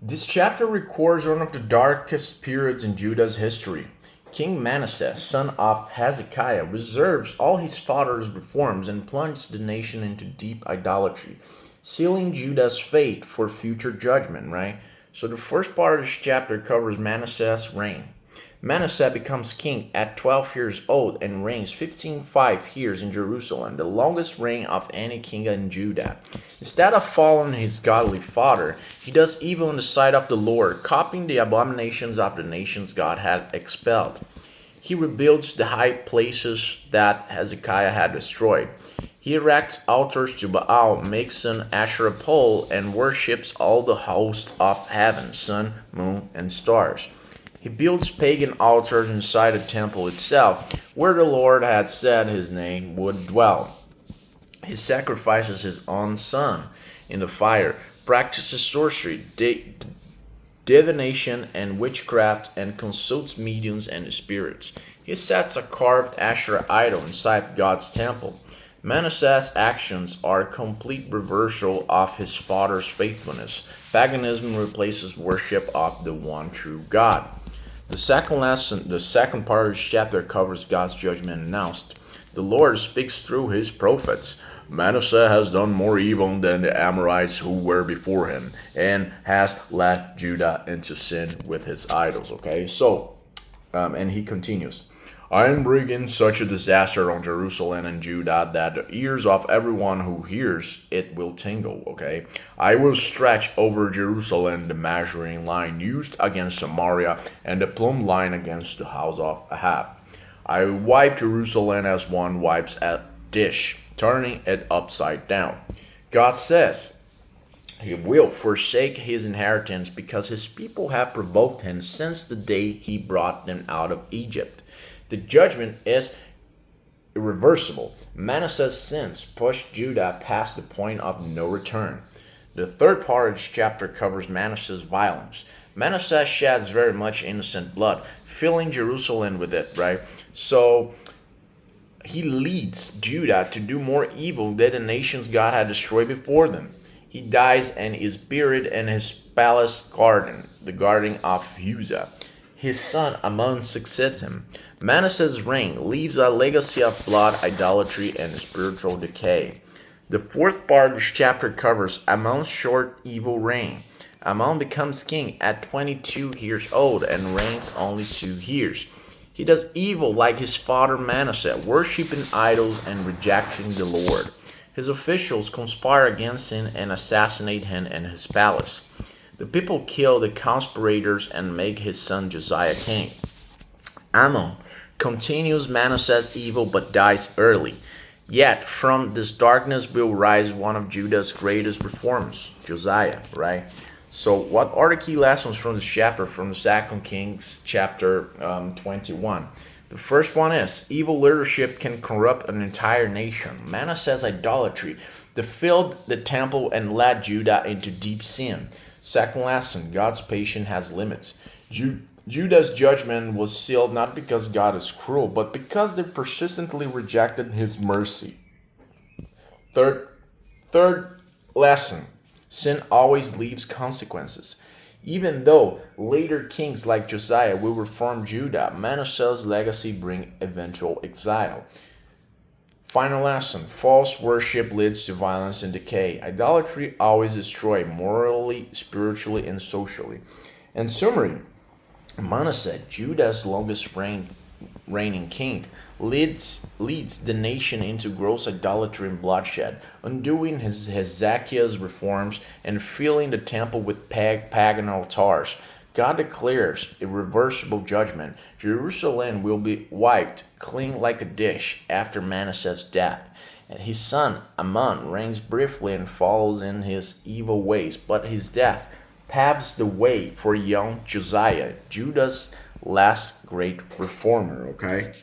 This chapter records one of the darkest periods in Judah's history. King Manasseh, son of Hezekiah, reserves all his father's reforms and plunged the nation into deep idolatry, sealing Judah's fate for future judgment, right? So the first part of this chapter covers Manasseh's reign. Manasseh becomes king at 12 years old and reigns 15 years in Jerusalem, the longest reign of any king in Judah. Instead of following his godly father, he does evil in the sight of the Lord, copying the abominations of the nations God had expelled. He rebuilds the high places that Hezekiah had destroyed. He erects altars to Baal, makes an Asherah pole, and worships all the hosts of heaven, sun, moon, and stars. He builds pagan altars inside the temple itself, where the Lord had said his name would dwell. He sacrifices his own son in the fire, practices sorcery, divination, and witchcraft, and consults mediums and spirits. He sets a carved Asherah idol inside God's temple. Manasseh's actions are a complete reversal of his father's faithfulness. Paganism replaces worship of the one true God. The second part of this chapter covers God's judgment announced. The Lord speaks through his prophets. Manasseh has done more evil than the Amorites who were before him, and has led Judah into sin with his idols. Okay, so, and he continues. I am bringing such a disaster on Jerusalem and Judah that the ears of everyone who hears it will tingle, okay? I will stretch over Jerusalem the measuring line used against Samaria and the plumb line against the house of Ahab. I will wipe Jerusalem as one wipes a dish, turning it upside down. God says he will forsake his inheritance because his people have provoked him since the day he brought them out of Egypt. The judgment is irreversible. Manasseh's sins pushed Judah past the point of no return. The third part of this chapter covers Manasseh's violence. Manasseh sheds very much innocent blood, filling Jerusalem with it, right? So he leads Judah to do more evil than the nations God had destroyed before them. He dies and is buried in his palace garden, the garden of Uzzah. His son Amon succeeds him. Manasseh's reign leaves a legacy of blood, idolatry, and spiritual decay. The fourth part of this chapter covers Amon's short, evil reign. Amon becomes king at 22 years old and reigns only 2 years. He does evil like his father Manasseh, worshipping idols and rejecting the Lord. His officials conspire against him and assassinate him in his palace. The people kill the conspirators and make his son Josiah king. Amon continues Manasseh's evil but dies early. Yet from this darkness will rise one of Judah's greatest reformers, Josiah, right? So what are the key lessons from this chapter, from the Second Kings chapter 21? The first one is, evil leadership can corrupt an entire nation. Manasseh's idolatry defiled the temple and led Judah into deep sin. Second lesson, God's patience has limits. Judah's judgment was sealed not because God is cruel, but because they persistently rejected his mercy. Third lesson, sin always leaves consequences. Even though later kings like Josiah will reform Judah, Manasseh's legacy bring eventual exile. Final lesson, false worship leads to violence and decay. Idolatry always destroys morally, spiritually, and socially. In summary, Manasseh, Judah's longest reigning king, leads the nation into gross idolatry and bloodshed, undoing his Hezekiah's reforms and filling the temple with pagan altars. God declares irreversible judgment. Jerusalem will be wiped clean like a dish after Manasseh's death. And his son Amon reigns briefly and follows in his evil ways, but his death paves the way for young Josiah, Judah's last great reformer, okay?